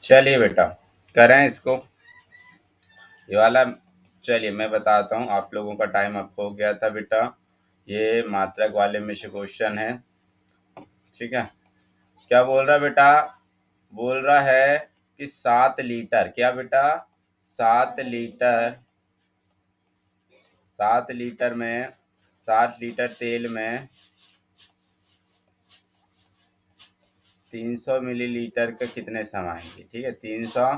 चलिए बेटा, करें इसको, ये वाला। चलिए मैं बताता हूँ, आप लोगों का टाइम अप हो गया था बेटा। ये मात्रक वाले में से क्वेश्चन है, ठीक है। क्या बोल रहा है बेटा? बोल रहा है कि 7 लीटर, क्या बेटा? 7 लीटर, 7 लीटर में, 7 लीटर तेल में 300 मिलीलीटर के कितने समाएंगे? ठीक है, 300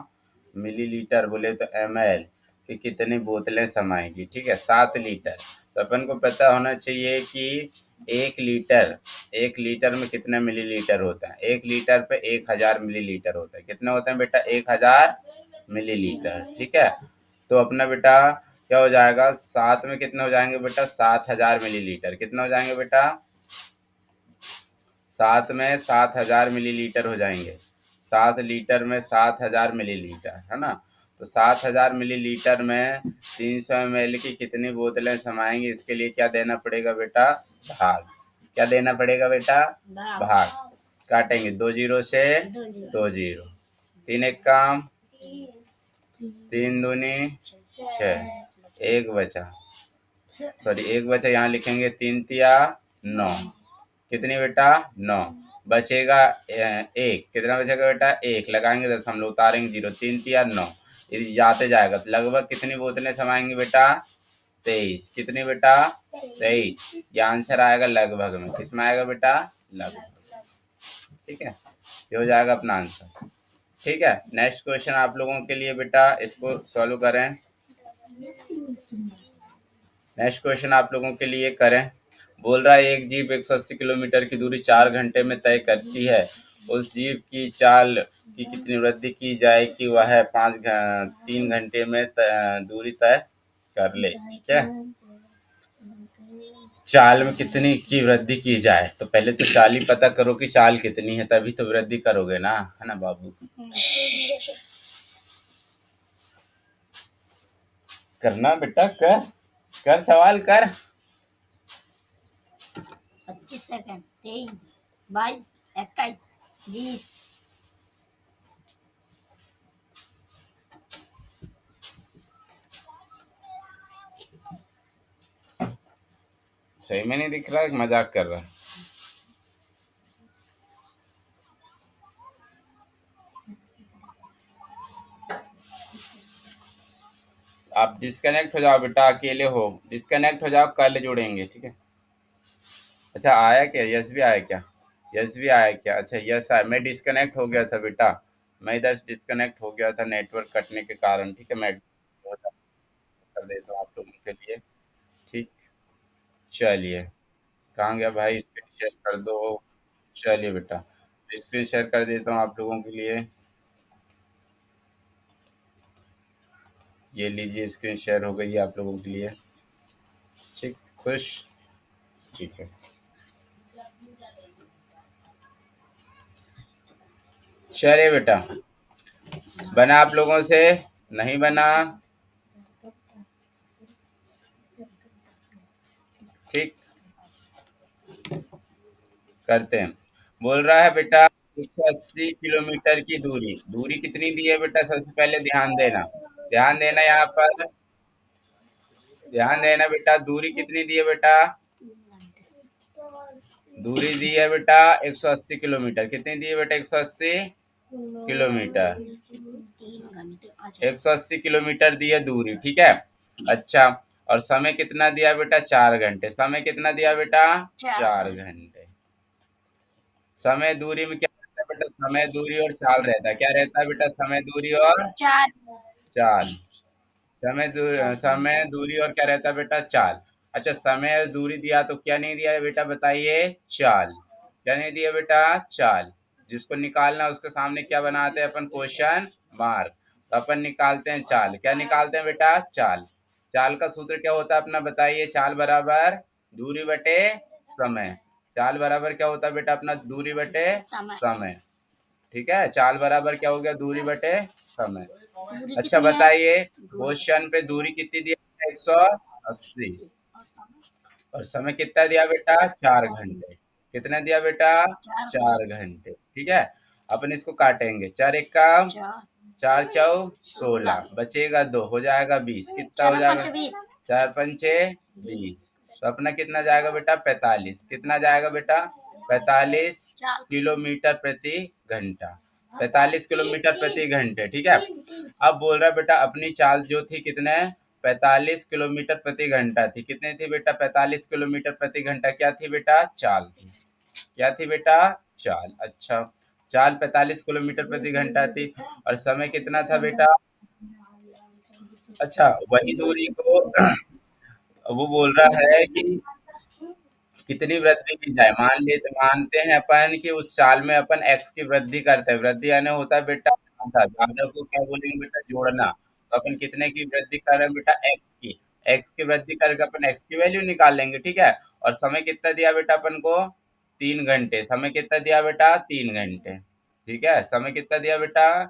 मिलीलीटर बोले तो ml की कितनी बोतलें समाएंगी? ठीक है, 7 लीटर। तो अपन को पता होना चाहिए कि 1 लीटर, 1 लीटर में कितने मिलीलीटर होता है? 1 लीटर पे 1000 मिलीलीटर होता है। कितने होते हैं बेटा? 1000 मिलीलीटर, ठीक है। तो अपना बेटा क्या हो जाएगा? 7 में कितने हो जाएंगे बेटा? 7000 मिलीलीटर। कितने हो जाएंगे बेटा? 7 में 7000 मिलीलीटर हो जाएंगे। 7 लीटर में 7000 मिलीलीटर, है ना। तो 7000 मिलीलीटर में 300 ml की कितनी बोतलें समाएंगी? इसके लिए क्या देना पड़ेगा बेटा? भाग। क्या देना पड़ेगा बेटा? भाग। काटेंगे 2 जीरो से, 2 जीरो, 3 1 काम, 3 दूनी 6, एक बचा, सॉरी एक बचा, यहाँ लिखेंगे 3 तिया 9। कितनी बेटा? 9। बचेगा एक। कितना बचेगा बेटा? एक। लगाएंगे 10, हम लोग उतारेंगे 0, 3 तिया 9, ये जाते जाएगा। तो लगभग कितनी बोतलें समाएंगी बेटा? 23। कितनी बेटा? 23। ये आंसर आएगा लगभग में। किस में आएगा बेटा? लगभग। ठीक है, ये हो जाएगा अपना आंसर। ठीक है, नेक्स्ट क्वेश्चन आप लोगों के लिए बेटा, इसको सॉल्व करें। नेक्स्ट क्वेश्चन आप लोगों के लिए करें। बोल रहा है एक जीप 180 किलोमीटर की दूरी 4 घंटे में तय करती है। उस जीप की चाल की कितनी वृद्धि की जाए कि वह 3 घंटे में दूरी तय कर ले? ठीक है, चाल में कितनी की वृद्धि की जाए, तो पहले तो चाल ही पता करो कि चाल कितनी है, तभी तो वृद्धि करोगे ना, है ना बाबू। करना बेटा, कर कर सवाल कर। 25 सेकंड, 23, 22, 21, 20। सही में नहीं दिख रहा है, मजाक कर रहा है? आप डिस्कनेक्ट हो जाओ बेटा, अकेले हो, डिस्कनेक्ट हो जाओ, कल जुड़ेंगे, ठीक है। अच्छा आया क्या? यस भी आया क्या? यस भी आया क्या? अच्छा यस आया। मैं डिस्कनेक्ट हो गया था बेटा, मैं इधर डिस्कनेक्ट हो गया था नेटवर्क कटने के कारण, ठीक है। मैं कर देता हूँ आप लोगों के लिए, ठीक। चलिए, कहाँ गया भाई? स्क्रीन शेयर कर दो। चलिए बेटा, स्क्रीन शेयर कर देता हूँ आप लोगों के लिए। ये लीजिए, स्क्रीन शेयर हो गई है आप लोगों के लिए, ठीक। खुश? ठीक है। चलिए बेटा, बना आप लोगों से? नहीं बना? ठीक, करते हैं। बोल रहा है बेटा 180 किलोमीटर की दूरी, दूरी कितनी दी है बेटा? सबसे पहले ध्यान देना, ध्यान देना यहाँ पर, ध्यान देना बेटा। दूरी कितनी दी है बेटा? दूरी दी है बेटा 180 किलोमीटर। कितनी दी है बेटा? 180 किलोमीटर। 180 किलोमीटर दी है दूरी, ठीक है। अच्छा, और समय कितना दिया बेटा? 4 घंटे। समय कितना दिया बेटा? 4 घंटे। समय दूरी में क्या रहता है बेटा? समय दूरी और चाल रहता है। क्या रहता है बेटा? समय दूरी और चार। चाल। समय दूरी और क्या रहता है बेटा? चाल। अच्छा, समय और दूरी दिया तो क्या नहीं दिया है बेटा? बताइए, चाल। क्या नहीं दिया बेटा? चाल। जिसको निकालना है उसके सामने क्या बनाते हैं अपन? Question mark. तो अपन निकालते हैं चाल। क्या निकालते हैं बेटा? चाल। चाल का सूत्र क्या होता है अपना? बताइए। चाल बराबर दूरी बटे समय। चाल बराबर क्या होता है बेटा अपना? दूरी बटे समय। ठीक है, चाल बराबर क्या हो गया? दूरी बटे समय। अच्छा बताइए, क्वेश्चन पे दूरी कितनी दी है? 180। और समय कितना दिया बेटा? 4 घंटे। कितना दिया बेटा? 4 घंटे, ठीक है। अपन इसको काटेंगे। 4 एक्का चार 4 चौ 16, बचेगा 2, हो जाएगा 20। कितना हो चार जाएगा? पाँच 20 4 पंचे 20। तो अपना कितना जाएगा बेटा? 45। कितना जाएगा बेटा? 45 चार किलोमीटर प्रति घंटा। 45 किलोमीटर प्रति घंटे, ठीक है। अब बोल रहा है बेटा अपनी चाल जो थी कितने? 45 किलोमीटर प्रति घंटा थी। कितनी थी बेटा? 45 किलोमीटर प्रति घंटा। क्या थी बेटा? चाल थी। क्या थी बेटा? चाल। अच्छा, चाल 45 किलोमीटर प्रति घंटा थी और समय कितना था बेटा? अच्छा, वही दूरी को वो बोल रहा है कि कितनी वृद्धि की जाए। मानते हैं अपन कि उस चाल में अपन एक्स की वृद्धि करते हैं। वृद्धि यानी होता है बेटा ज्यादा। ज्यादा को क्या बोलेंगे बेटा? जोड़ना। तो अपन कितने की वृद्धि कर रहे हैं बेटा? एक्स की। एक्स की वृद्धि करके अपन एक्स की वैल्यू निकाल लेंगे, ठीक है। और समय कितना दिया बेटा अपन को? 3 घंटे। समय कितना दिया बेटा? 3 घंटे, ठीक है। समय कितना दिया बेटा?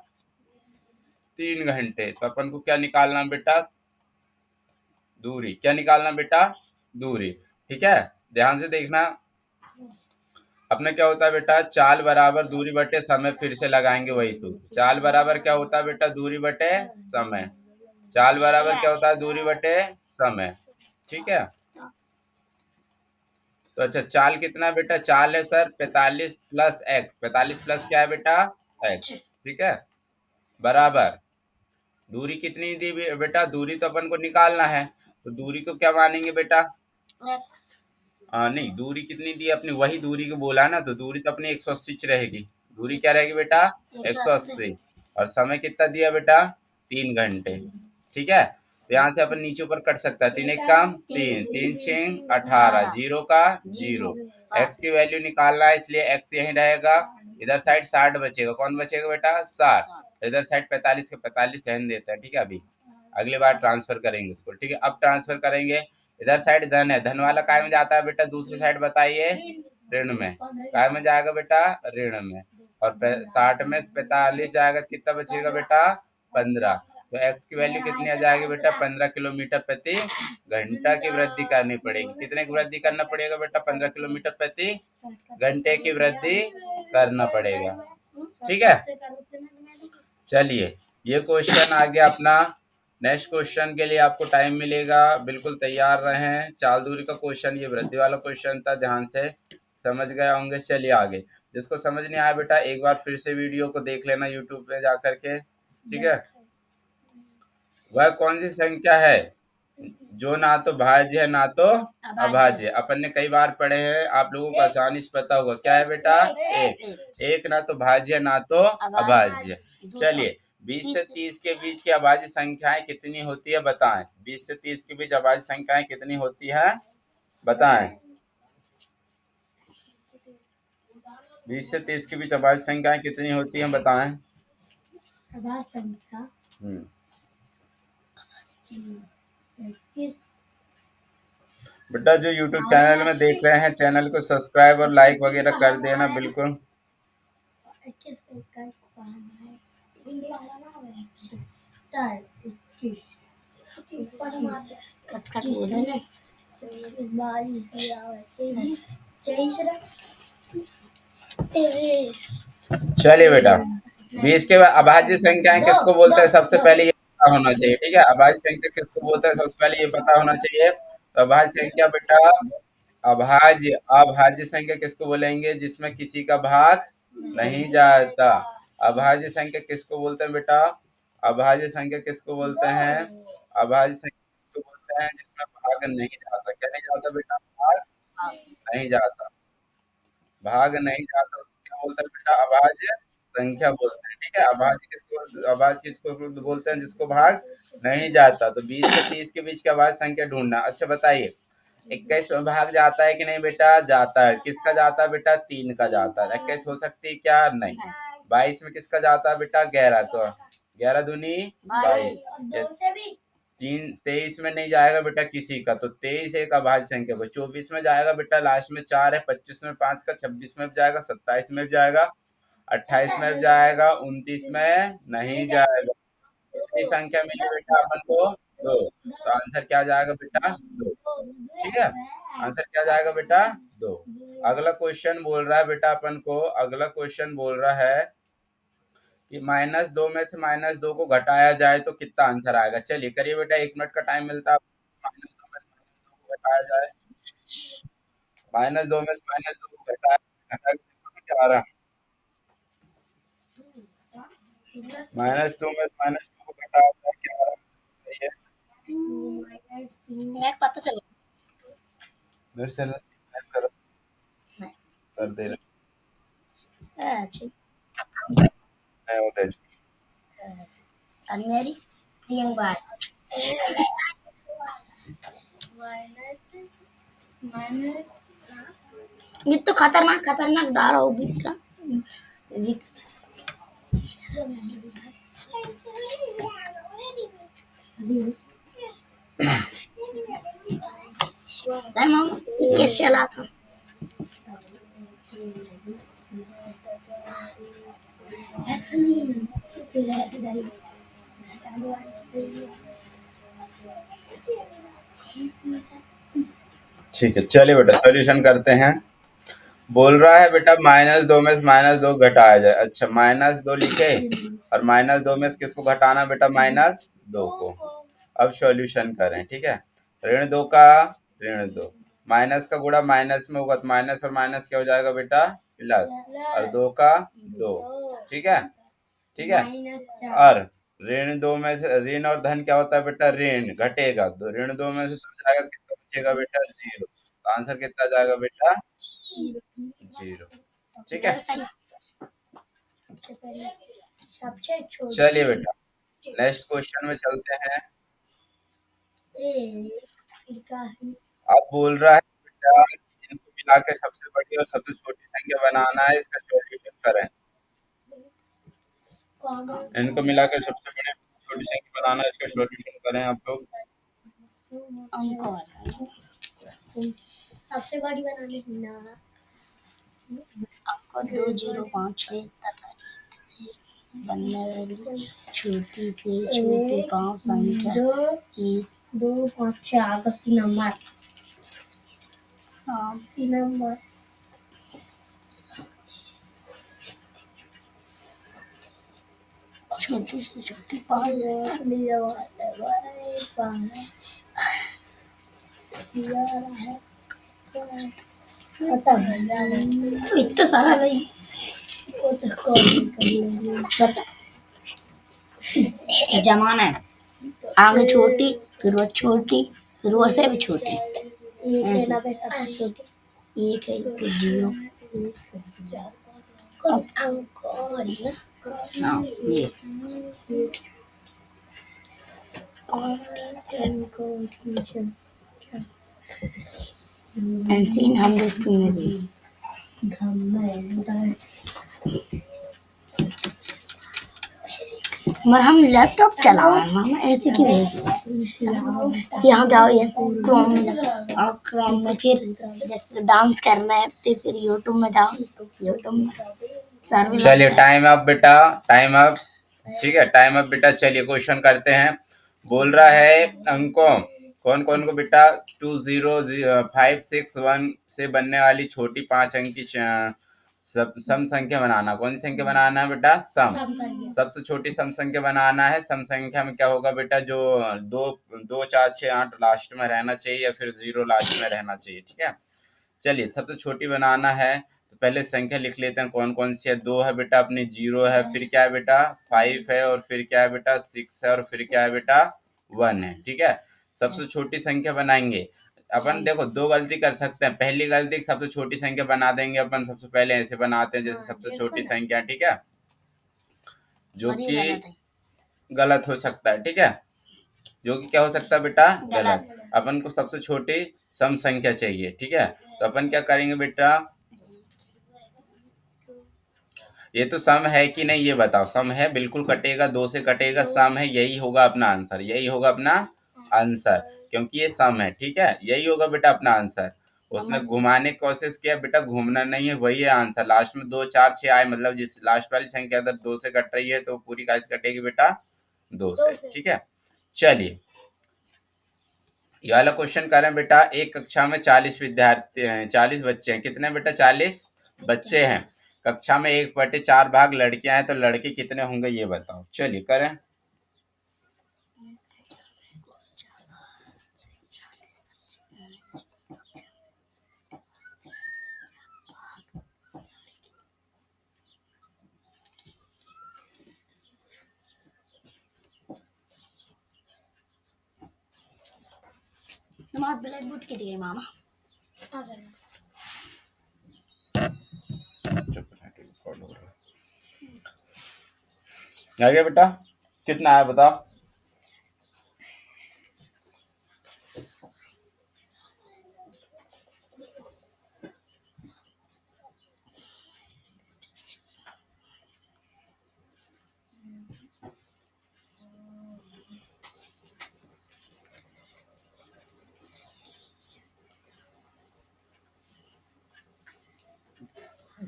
3 घंटे। तो अपन को क्या निकालना बेटा? दूरी। क्या निकालना बेटा? दूरी, ठीक है। ध्यान से देखना। अपने क्या होता है बेटा? चाल बराबर दूरी बटे समय। फिर से लगाएंगे वही सूत्र। चाल बराबर क्या होता है बेटा? दूरी बटे समय। चाल बराबर क्या होता है? दूरी बटे समय, ठीक है। तो अच्छा, चाल कितना बेटा? चाल है सर 45 प्लस एक्स। 45 प्लस क्या है बेटा? एक्स, ठीक है। बराबर दूरी कितनी दी बेटा? दूरी तो अपन को निकालना है, तो दूरी को क्या मानेंगे बेटा? नहीं, दूरी कितनी दी अपनी? वही दूरी को बोला ना, तो दूरी तो अपनी 180 रहेगी। दूरी क्या रहेगी बेटा? 180। और समय कितना दिया बेटा? 3 घंटे, ठीक है। तो यहाँ से अपन नीचे ऊपर कट सकता है। 3 एक काम 3, 3 6 18, जीरो का जीरो। एक्स की वैल्यू निकालना है, इसलिए एक्स यही रहेगा। इधर साइड 60 बचेगा। कौन बचेगा बेटा? 60। इधर साइड 45 के 45 रहने देता है, ठीक है। अभी अगली बार ट्रांसफर करेंगे इसको, ठीक है। अब ट्रांसफर करेंगे। इधर साइड धन है, धन वाला काय में जाता है बेटा? दूसरी साइड बताइए, ऋण में। काय में जाएगा बेटा? ऋण में। और 60 में 45 जाएगा, कितना बचेगा बेटा? 15। तो एक्स की वैल्यू कितनी आ जाएगी बेटा? 15 किलोमीटर प्रति घंटा की वृद्धि करनी पड़ेगी। कितने की वृद्धि करना पड़ेगा बेटा? 15 किलोमीटर प्रति घंटे की वृद्धि करना पड़ेगा, ठीक है। चलिए, ये क्वेश्चन आ गया अपना। नेक्स्ट क्वेश्चन के लिए आपको टाइम मिलेगा, बिल्कुल तैयार रहें। चाल दूरी का क्वेश्चन, ये वृद्धि वाला क्वेश्चन था, ध्यान से समझ गए होंगे। चलिए आगे। जिसको समझ नहीं आया बेटा, एक बार फिर से वीडियो को देख लेना यूट्यूब पे जा करके, ठीक है। वह कौन सी संख्या है जो ना तो भाज्य है ना तो अभाज्य? अपन ने कई बार पढ़े हैं, आप लोगों को आसानी से पता होगा। क्या है बेटा? एक। एक ना तो भाज्य ना तो अभाज्य। चलिए, 20 से 30 के बीच की अभाज्य संख्याएं कितनी होती है बताएं। 20 से 30 के बीच अभाज्य संख्याएं कितनी होती है बताएं। 20 से 30 के बीच अभाज्य संख्याएं कितनी होती है बताएं। बेटा जो YouTube चैनल में देख रहे हैं, चैनल को सब्सक्राइब और लाइक वगैरह कर देना बिल्कुल। चलिए बेटा, 20 के बाद अभाज्य संख्याएं किसको बोलते हैं? सबसे पहले ये पता होना चाहिए, ठीक है। अभाज्य संख्या किसको बोलते हैं? सबसे पहले ये पता होना चाहिए। तो अभाज्य संख्या बेटा, अभाज्य संख्या किसको बोलेंगे? जिसमें किसी का भाग नहीं जाता। अभाज्य संख्या किसको बोलते हैं बेटा? अभाज्य संख्या किसको बोलते हैं? अभाज्य संख्या किसको बोलते हैं? जिसमें भाग नहीं जाता। क्या नहीं जाता बेटा? भाग नहीं जाता। भाग नहीं जाता उसको क्या बोलते हैं बेटा? अभाज्य संख्या बोलते हैं, ठीक है। अभाज्य किसको बोलते हैं? जिसको भाग नहीं जाता। तो 20 से 30 के बीच की अभाज्य संख्या ढूंढना। अच्छा बताइए, 21 में भाग जाता है कि नहीं बेटा? जाता है। किसका जाता है बेटा? 3 का जाता है। 21 हो सकती है क्या? नहीं। 22 में किसका जाता है बेटा? 11। तो 11 दूनी 22। 23 में नहीं जाएगा बेटा किसी का, तो 23 एक अभाज्य संख्या को। 24 में जाएगा बेटा, लास्ट में 4 है। 25 में 5 का। 26 में भी जाएगा। 27 में भी जाएगा। 28 में भी जाएगा। 29 में नहीं जाएगा। कितनी संख्या मिली बेटा अपन को? 2। तो आंसर क्या जाएगा बेटा? 2, ठीक है। आंसर क्या जाएगा बेटा? 2। अगला क्वेश्चन बोल रहा है बेटा अपन को, अगला क्वेश्चन बोल रहा है कि -2 में से -2 को घटाया जाए तो कितना आंसर आएगा। चलिए करिए बेटा, 1 मिनट का टाइम मिलता है आपको। -2 में से -2 को घटाया जाए, -2 में से -2 को घटा के देखो तो क्या आ रहा है। -2 में से -2 को घटाया जाए क्या आ रहा है, बताइए। मैं पता चला मेरे से करो, कर दे रहे अच्छी हैं, होते हैं। मेरी रिंग बार ये तो खतरनाक खतरनाक दार होगी का कैसे चला था ठीक है, चलिए बेटा सॉल्यूशन करते हैं। बोल रहा है बेटा -2 में से -2 घटाया जाए। अच्छा, -2 लिखे और -2 में से किसको घटाना बेटा, -2 को। अब सॉल्यूशन करें, ठीक है। ऋण 2 का ऋण 2, माइनस का गुणा माइनस में होगा तो माइनस और माइनस क्या हो जाएगा बेटा, प्लस, और 2 का 2, ठीक है, ठीक है। और ऋण 2 में से ऋण और धन क्या होता है बेटा, ऋण घटेगा तो ऋण 2 में से तो जाएगा, कितना बचेगा बेटा, 0। तो आंसर कितना जाएगा बेटा, 0, ठीक है। चलिए बेटा नेक्स्ट क्वेश्चन में चलते हैं। अब बोल रहा है बेटा इनको मिला के सबसे बड़ी और सबसे छोटी संख्या बनाना है, इसका सॉल्यूशन करें। इनको मिलाकर सबसे बड़ी छोटी संख्या बनाना है, इसका सॉल्यूशन करें आप लोग। सबसे बड़ी बनाने ना आपको 2056 बनने वाली छोटी से छोटी 5 संख्या की 256 आगस्ती नंबर 80 नंबर छोटी से छोटी 5 इतना सारा नहीं वो तो बता जमाना है आगे छोटी फिर वो छोटी फिर वो से भी छोटी एक है फिर 0 अंक और हाँ ये ऐसे हम स्कूल में भी मगर हम लैपटॉप चला रहे हैं हम ऐसे क्यों यहाँ जाओ ये क्रोम में जाओ और क्रोम में फिर जैसे डांस करना है तो फिर यूट्यूब में जाओ यूट्यूब में सर चलिए टाइम अप बेटा, टाइम अप, ठीक है, टाइम अप बेटा। चलिए क्वेश्चन करते हैं। बोल रहा है अंकों कौन कौन को बेटा 20561 से बनने वाली छोटी 5 अंक की सम संख्या बनाना। कौन सी संख्या बनाना है बेटा, सम। सबसे छोटी सम संख्या बनाना है। सम संख्या में क्या होगा बेटा, जो 2 2 4 6 8 लास्ट में रहना चाहिए या फिर 0 लास्ट में रहना चाहिए, ठीक है। चलिए सबसे छोटी बनाना है तो पहले संख्या लिख लेते हैं कौन कौन सी है। 2 है बेटा अपनी, 0 है, फिर क्या है बेटा 5 है, और फिर क्या है बेटा 6 है, और फिर क्या है बेटा 1 है, ठीक है। सबसे छोटी संख्या बनाएंगे अपन। देखो दो गलती कर सकते हैं। पहली गलती सबसे छोटी संख्या बना देंगे अपन, सबसे पहले ऐसे बनाते हैं जैसे सबसे छोटी संख्या, ठीक है, जो कि गलत हो सकता है, ठीक है, जो कि क्या हो सकता है बेटा, गलत। अपन को सबसे छोटी सम संख्या चाहिए, ठीक है। तो अपन क्या करेंगे बेटा, ये तो सम है कि नहीं ये बताओ। सम है, बिल्कुल कटेगा, 2 से कटेगा, सम है, यही होगा अपना आंसर, यही होगा अपना आंसर, क्योंकि ये सम है, ठीक है, यही होगा बेटा अपना आंसर। उसने घुमाने की कोशिश किया बेटा, घूमना नहीं है, वही है आंसर। लास्ट में 2 4 6 आए, मतलब जिस लास्ट वाली संख्या अगर 2 से कट रही है तो पूरी कैसे कटेगी बेटा, 2 से, ठीक है। चलिए ये वाला क्वेश्चन करें बेटा। एक कक्षा में 40 विद्यार्थी हैं, 40 बच्चे हैं। कितने बेटा, 40 बच्चे हैं। कक्षा में 1/4 भाग लड़कियां हैं तो लड़के कितने होंगे ये बताओ। चलिए करें। ब्लैक बोर्ड के दिए मामा। आ गया बेटा, कितना है बताओ।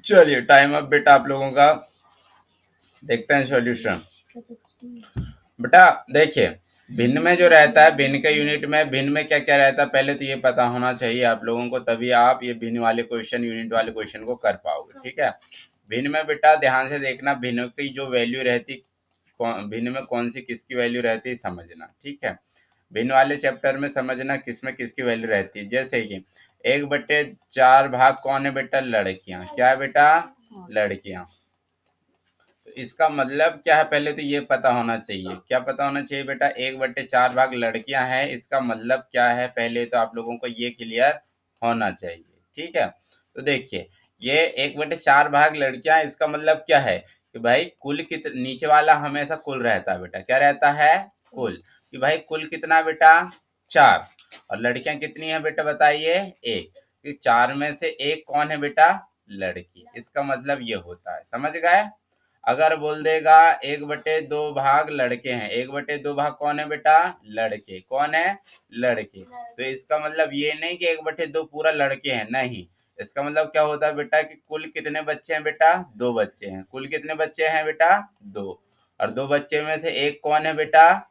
चलिए टाइम अप बेटा आप लोगों का, देखते हैं सॉल्यूशन। बेटा देखिए, भिन्न में जो रहता है, भिन्न के यूनिट में भिन्न में क्या क्या रहता है पहले तो ये पता होना चाहिए आप लोगों को, तभी आप ये भिन्न वाले क्वेश्चन, यूनिट वाले क्वेश्चन को कर पाओगे। ठीक है, भिन्न में बेटा ध्यान से देखना, भिन्न की जो वैल्यू रहती, भिन्न में कौन सी किसकी वैल्यू रहती है समझना। ठीक है, भिन्न वाले चैप्टर में समझना किसमें किसकी वैल्यू रहती है। जैसे कि 1/4 भाग कौन है बेटा, लड़कियां। क्या है बेटा, लड़कियां। तो इसका मतलब क्या है पहले तो ये पता होना चाहिए। क्या पता होना चाहिए बेटा, 1/4 भाग लड़कियां हैं, इसका मतलब क्या है पहले तो आप लोगों को ये क्लियर होना चाहिए। ठीक है, तो देखिए ये 1/4 भाग लड़कियां, इसका मतलब क्या है कि भाई कुल नीचे वाला हमेशा कुल रहता है बेटा। क्या रहता है, कुल। कि भाई कुल कितना बेटा, 4। और लड़कियां कितनी है बेटा बताइए, 1। कि 4 में से 1 कौन है बेटा, लड़की। इसका मतलब ये होता है, समझ गए। अगर बोल देगा 1/2 भाग लड़के हैं, 1/2 भाग कौन है बेटा, लड़के। कौन है, लड़के। तो इसका मतलब ये नहीं कि 1/2 पूरा लड़के हैं, नहीं। इसका मतलब क्या होता है बेटा कि कुल कितने बच्चे हैं बेटा, 2 बच्चे हैं। कुल कितने बच्चे हैं बेटा, 2। और 2 बच्चे में से एक कौन है बेटा,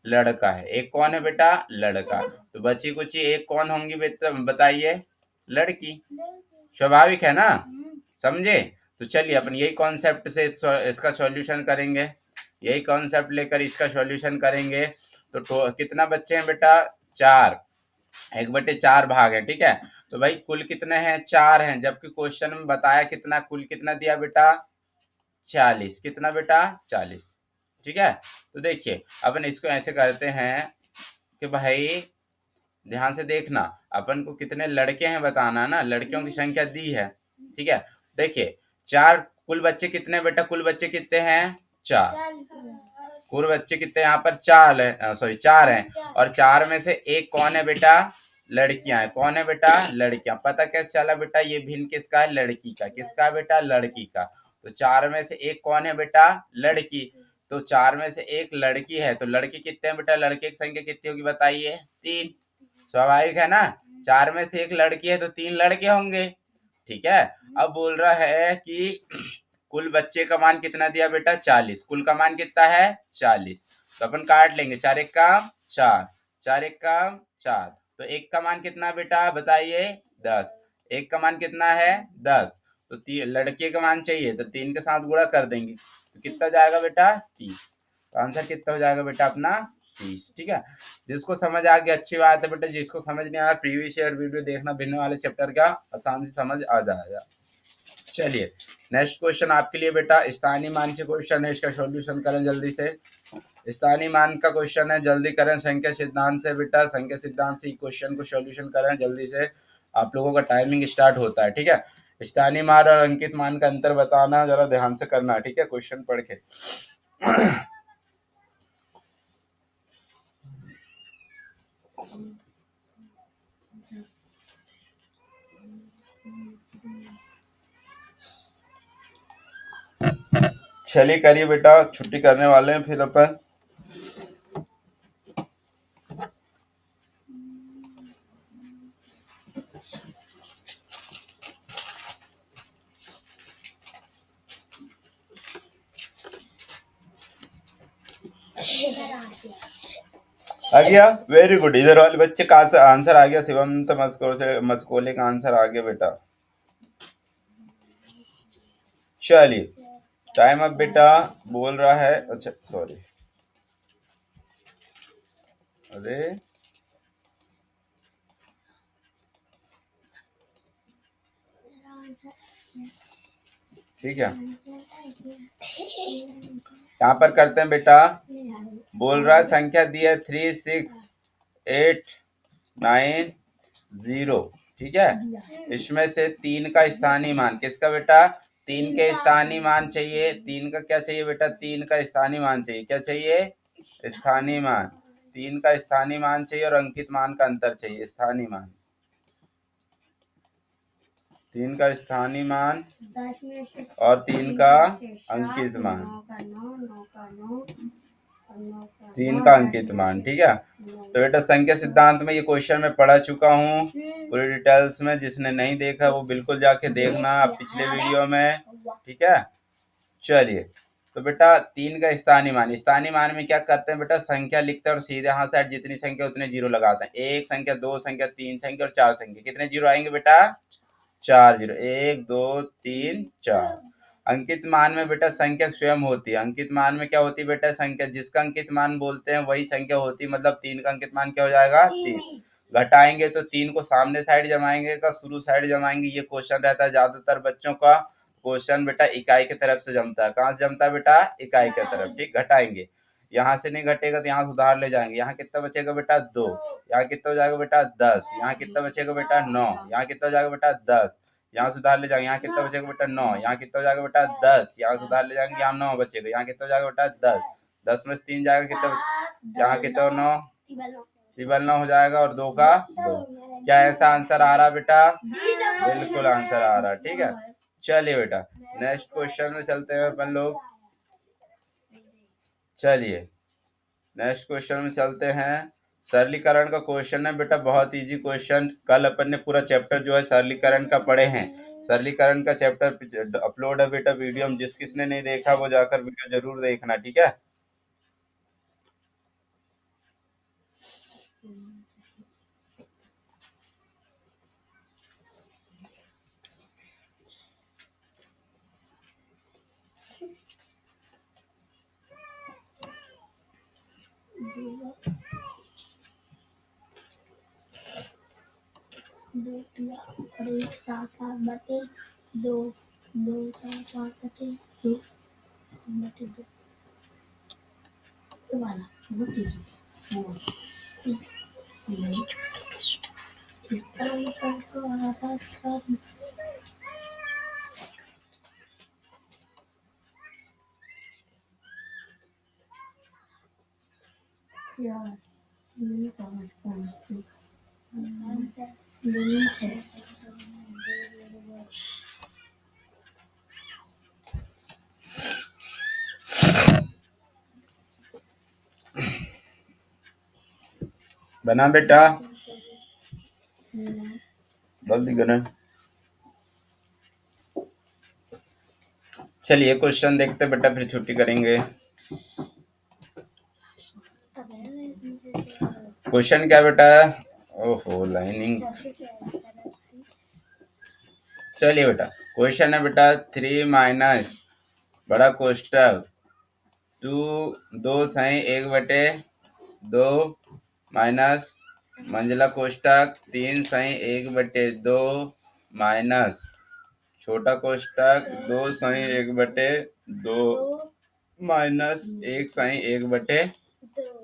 लड़का है। एक कौन है बेटा, लड़का। तो बची कुछ एक कौन होंगी बेटा बताइए, लड़की। स्वाभाविक है ना, समझे। तो चलिए अपन यही कॉन्सेप्ट से इसका सॉल्यूशन करेंगे, यही कॉन्सेप्ट लेकर इसका सॉल्यूशन करेंगे। तो कितना बच्चे हैं बेटा, 4। 1/4 भाग है। ठीक है, तो भाई कुल कितने हैं, 4 हैं, जबकि क्वेश्चन में बताया कितना, कुल कितना दिया बेटा, 40। कितना बेटा, 40। ठीक है, तो देखिए अपन इसको ऐसे करते हैं कि भाई ध्यान से देखना, अपन को कितने लड़के हैं बताना ना, लड़कियों की संख्या दी है। ठीक है, देखिए 4, कुल बच्चे कितने बेटा, कुल बच्चे कितने हैं, 4। कुल बच्चे कितने यहाँ पर, 4 है, सॉरी 4 हैं। और 4 में से एक कौन है बेटा, लड़कियां हैं। कौन है बेटा, लड़कियां। पता कैसे चला बेटा, ये भिन्न किसका है, लड़की का। किसका है बेटा, लड़की का। तो 4 में से एक कौन है बेटा, लड़की। तो 4 में से एक लड़की है, तो लड़के कितने हैं बेटा, लड़के की संख्या कितनी होगी बताइए, 3। स्वाभाविक है ना, 4 में से एक लड़की है तो 3 लड़के होंगे। ठीक है, अब बोल रहा है कि कुल बच्चे का मान कितना दिया बेटा, 40। कुल का मान कितना है, 40। तो अपन काट लेंगे, 4 एक का 4, 4 एक का 4। तो एक का मान कितना बेटा बताइए, 10। एक का मान कितना है, 10। तो लड़के का मान चाहिए तो 3 के साथ गुणा कर देंगे, तो कितना जाएगा बेटा, 30। तो आंसर कितना हो जाएगा बेटा अपना, 30। ठीक है, जिसको समझ आ गया अच्छी बात है बेटा, जिसको समझ नहीं आया प्रीवियस ईयर वीडियो देखना, भिन्न वाले चैप्टर का आसान से समझ आ जाएगा। चलिए नेक्स्ट क्वेश्चन आपके लिए बेटा स्थानीय मान से क्वेश्चन है, इसका सॉल्यूशन करें जल्दी से। स्थानीय मान का क्वेश्चन है, जल्दी करें। संख्या सिद्धांत से बेटा, संख्या सिद्धांत से क्वेश्चन को सॉल्यूशन करें जल्दी से, आप लोगों का टाइमिंग स्टार्ट होता है। ठीक है, स्थानीय मान और अंकित मान का अंतर बताना, जरा ध्यान से करना। ठीक है, क्वेश्चन पढ़ के। चलिए करिए बेटा, छुट्टी करने वाले हैं फिर अपन। आ गया, वेरी गुड। इधर वाले बच्चे का आंसर आ गया, शिवंत मस्कोले का आंसर आ गया बेटा। चलिए टाइम अब बेटा बोल रहा है, अच्छा सॉरी, अरे ठीक है, यहाँ पर करते हैं बेटा। बोल रहा है संख्या दी है 3 6 8 9 0, ठीक है। इसमें से 3 का स्थानीय मान किसका बेटा, 3 के स्थानीय मान चाहिए। 3 का क्या चाहिए बेटा, 3 का स्थानीय मान चाहिए। क्या चाहिए, स्थानीय मान। 3 का स्थानीय मान चाहिए और अंकित मान का अंतर चाहिए। स्थानीय मान, 3 का स्थानीय मान और 3 का अंकित मान, 3 का अंकित मान, ठीक है। तो बेटा संख्या सिद्धांत में ये क्वेश्चन मैं पढ़ा चुका हूँ पूरी डिटेल्स में। जिसने नहीं देखा वो बिल्कुल जाके देखना पिछले वीडियो में, ठीक है। चलिए तो बेटा 3 का स्थानीय मान, स्थानीय मान में क्या करते हैं बेटा, संख्या लिखते हैं और सीधे हाथ साइड जितनी संख्या उतने जीरो लगाते हैं। 1 संख्या, 2 संख्या, 3 संख्या और 4 संख्या। कितने जीरो आएंगे बेटा, 4 जीरो। 1 2 3 4। अंकित मान में बेटा संख्या स्वयं होती है। अंकित मान में क्या होती है बेटा, संख्या जिसका अंकित मान बोलते हैं वही संख्या होती है। मतलब 3 का अंकित मान क्या हो जाएगा, 3। घटाएंगे तो 3 को सामने साइड जमाएंगे का शुरू साइड जमाएंगे। ये क्वेश्चन रहता है ज्यादातर बच्चों का। क्वेश्चन बेटा इकाई की तरफ से जमता है। कहाँ से जमता है बेटा, इकाई की तरफ, ठीक। घटाएंगे, यहाँ से नहीं घटेगा तो यहाँ सुधार ले जाएंगे। यहाँ कितना बचेगा बेटा, 2। यहाँ कितना हो जाएगा बेटा, 10। यहाँ कितना बचेगा बेटा, 9। यहाँ कितना हो जाएगा बेटा, 10। यहाँ सुधार ले जाएंगे, यहाँ कितना बचेगा बेटा, 9। यहाँ कितना हो जाएगा बेटा, 10। यहाँ सुधार ले जाएंगे, यहाँ 9 बचेगा। यहाँ कितना हो जाएगा बेटा, 10। 10 में से 3 जाएगा, कितना, यहाँ कितना, 9 टिबल 9 हो जाएगा और 2 का 2। क्या ऐसा आंसर आ रहा बेटा, बिल्कुल आंसर आ रहा, ठीक है। चलिए बेटा नेक्स्ट क्वेश्चन में चलते हैं अपन लोग। चलिए नेक्स्ट क्वेश्चन में चलते हैं। सरलीकरण का क्वेश्चन है बेटा, बहुत इजी क्वेश्चन। कल अपन ने पूरा चैप्टर जो है सरलीकरण का पढ़े हैं। सरलीकरण का चैप्टर अपलोड है बेटा वीडियो में। जिस किसने नहीं देखा वो जाकर वीडियो जरूर देखना, ठीक है। दो और एक 7 8 बटे 2, 2 7 8 बटे 2 बटे 2 वाला बहुत इजी। इस तरह का आता सब यार ये पाँच पाँच बना बेटा, जल्दी करें। चलिए क्वेश्चन देखते बेटा, फिर छुट्टी करेंगे। क्वेश्चन क्या बेटा, ओहो लाइनिंग। चलिए बेटा क्वेश्चन है बेटा 3 माइनस बड़ा कोष्टक 2 सही 1/2 माइनस मंझला कोष्टक 3 सही 1/2 माइनस छोटा कोष्टक 2 सही 1/2 माइनस 1 सही 1/3।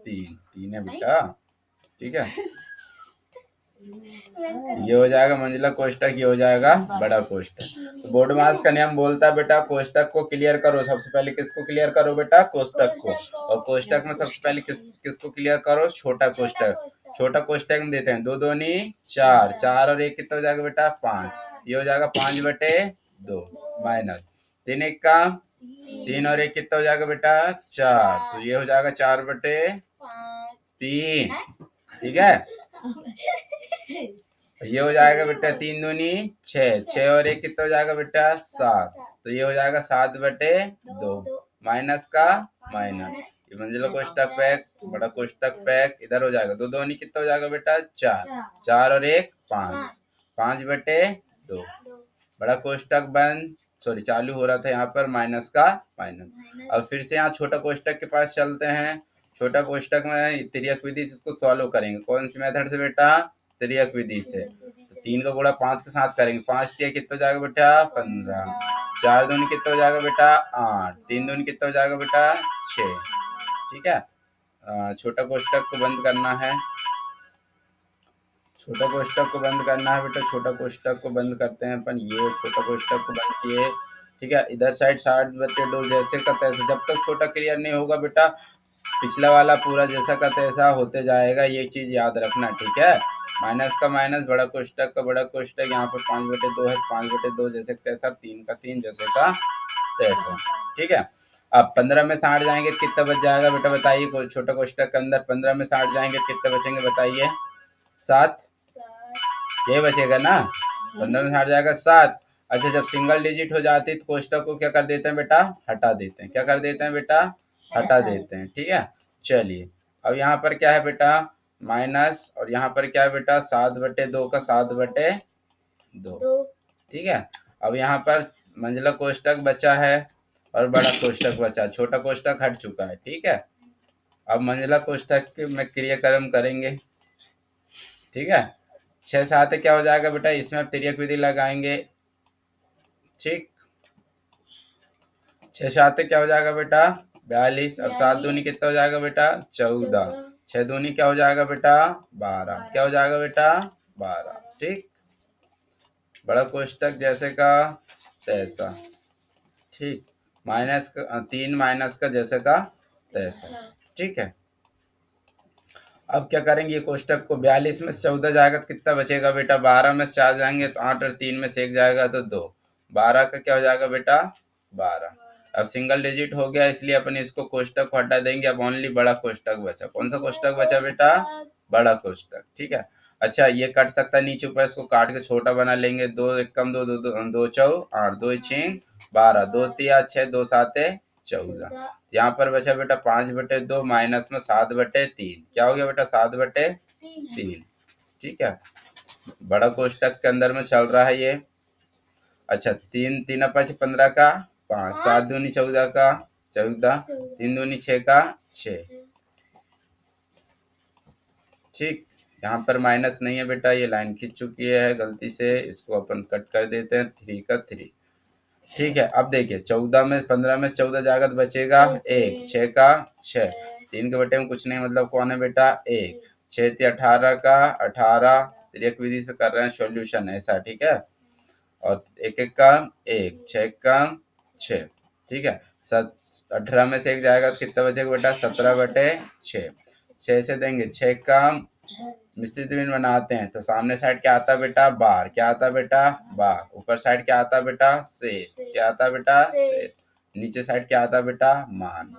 3 है बेटा, ठीक है। ये हो जाएगा मंझला कोष्टक, ये हो जाएगा बड़ा कोष्टक। तो बोर्ड मास का नियम बोलता है बेटा कोष्टक को क्लियर करो। सबसे पहले किसको क्लियर करो बेटा, कोष्टक को। और कोष्टक में सबसे पहले किसको क्लियर करो, छोटा कोष्टक। छोटा कोष्टक में देते हैं 2 दूनी 4, 4 और 1 कितना हो जाएगा बेटा, 5। ये हो जाएगा 5/2 माइनस 3 1 का 3 और 1 कितना हो जाएगा बेटा, 4। तो ये हो जाएगा 4/3, ठीक है। ये हो जाएगा बेटा 3 दूनी 6, 6 और 1 कितना हो जाएगा बेटा, 7। तो ये हो जाएगा 7/2 माइनस का माइनस। ये मंजिला कोष्टक पैक, बड़ा कोष्टक पैक इधर हो जाएगा। 2 दूनी कितना हो जाएगा बेटा, 4, 4 और 1 5, 5/2 बड़ा कोष्टक बंद। सॉरी चालू हो रहा था यहाँ पर माइनस का माइनस। अब फिर से यहाँ छोटा कोष्टक के पास चलते हैं। छोटा कोष्टक में तिर्यक विधि से इसको सॉल्व करेंगे। कौन सी मेथड से बेटा? तिर्यक विधि से। तो 3 का गुणा 5 के साथ करेंगे। 5 तिया कितना हो जाएगा बेटा? 15। 4 दूनी कितना हो जाएगा बेटा? 8। 3 दूनी कितना हो जाएगा बेटा? 6। ठीक है, छोटा कोष्टक को बंद करना है। छोटा कोष्टक को बंद करना है बेटा। छोटा कोष्टक को बंद करते हैं अपन। ये छोटा कोष्टक को बंद किए। ठीक है, इधर साइड 60/2 जैसे का तैसे। जब तक छोटा क्लियर नहीं होगा बेटा, पिछला वाला पूरा जैसा का तैसा होते जाएगा। ये चीज याद रखना, ठीक है। माइनस का माइनस, बड़ा कोष्टक का बड़ा कोष्टक। यहाँ पर 5/2 है, 5/2 जैसे का तैसा, 3 का 3 जैसे का तैसा। ठीक है, अब 15 में 60 जाएंगे तो कितना बच जाएगा बेटा बताइए? कोई छोटा कोष्टक के अंदर 15 में 60 जाएंगे तो कितने बचेंगे बताइए? 7 ये बचेगा ना। 15 में 60 जाएगा 7। अच्छा, जब सिंगल डिजिट हो जाती है तो कोष्टक को क्या कर देते हैं बेटा? हटा देते हैं। क्या कर देते हैं बेटा? हटा देते हैं। ठीक है, चलिए अब यहाँ पर क्या है बेटा? माइनस, और यहाँ पर क्या है बेटा? 7/2 का 7/2। ठीक है, अब यहाँ पर मंझला कोष्टक बचा है और बड़ा कोष्टक बचा। छोटा कोष्टक हट चुका है। ठीक है, अब मंझला कोष्टक में क्रियाक्रम करेंगे। ठीक है, 6 7 क्या हो जाएगा बेटा? इसमें अब तिर्यक विधि लगाएंगे। ठीक, 6 7 क्या हो जाएगा बेटा? 42। और 7 दूनी कितना हो जाएगा बेटा? 14। 6 दूनी क्या हो जाएगा बेटा? 12। क्या हो जाएगा बेटा? 12। ठीक, बड़ा कोष्टक जैसे का तैसा। ठीक, माइनस का 3 माइनस का जैसे का तैसा। ठीक है, अब क्या करेंगे? ये कोष्टक को 42 में से 14 जाएगा तो कितना बचेगा बेटा? 12 में से 4 जाएंगे तो 8, और 3 में से 1 जाएगा तो 2। 12 का क्या हो जाएगा बेटा? 12। अब सिंगल डिजिट हो गया, इसलिए अपन इसको कोष्टक को हटा देंगे। अब ओनली बड़ा कोष्टक बचा। कौन सा कोष्टक बचा बेटा? बड़ा कोष्टक। ठीक है, अच्छा ये कट सकता है नीचे ऊपर, इसको काट के छोटा बना लेंगे। 2 एकम 2, 2 चौ 8, 2 6 12, 2 तिया 6, 2 7 14। यहाँ पर बचा बेटा 5/2 माइनस में 7/3। क्या हो गया बेटा? 7/3। ठीक है, बड़ा कोष्टक के अंदर में चल रहा है ये। अच्छा, 3 3 5 15 का 5, 7 दूनी 14 का 14, 3 दूनी 6 का 6। ठीक, यहाँ पर माइनस नहीं है बेटा, ये लाइन खींच चुकी है गलती से, इसको अपन कट कर देते हैं। 3 का 3। ठीक है, अब देखिए 14 में 15 में 14 जाएगा तो बचेगा 1। 6 का 6, 3 के बटे में कुछ नहीं, मतलब कौन है बेटा? 1। 6 × 18 का 18। तिर्यक विधि से कर रहे हैं सॉल्यूशन ऐसा। ठीक है, और 1 1 का 1, 6 का 6। ठीक है, 18 में से 1 जाएगा तो कितना बचेगा बेटा? 17/6। 6 से देंगे 6 का मिश्रित भिन्न बनाते हैं तो सामने साइड क्या आता है बेटा? बार। क्या आता है बेटा? बार। ऊपर साइड क्या आता है बेटा? शेष। क्या आता है बेटा? शेष। नीचे साइड क्या आता है बेटा? मान।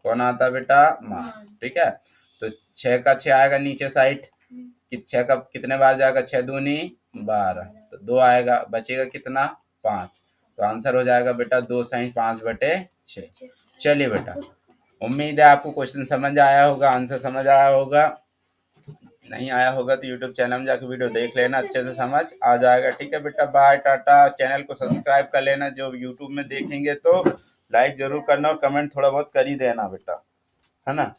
कौन आता है बेटा? मान। ठीक है, तो 6 का 6 आएगा नीचे साइड। 6 का कितने बार जाएगा? 6 दूनी 12, तो 2 आएगा। बचेगा कितना? 5। तो आंसर हो जाएगा बेटा 2 सही 5/6। चलिए बेटा, उम्मीद है आपको क्वेश्चन समझ आया होगा, आंसर समझ आया होगा। नहीं आया होगा तो यूट्यूब चैनल में जाकर वीडियो देख लेना, अच्छे से समझ आ जाएगा। ठीक है बेटा, बाय टाटा। चैनल को सब्सक्राइब कर लेना। जो यूट्यूब में देखेंगे तो लाइक जरूर करना और कमेंट थोड़ा बहुत कर ही देना बेटा, है ना।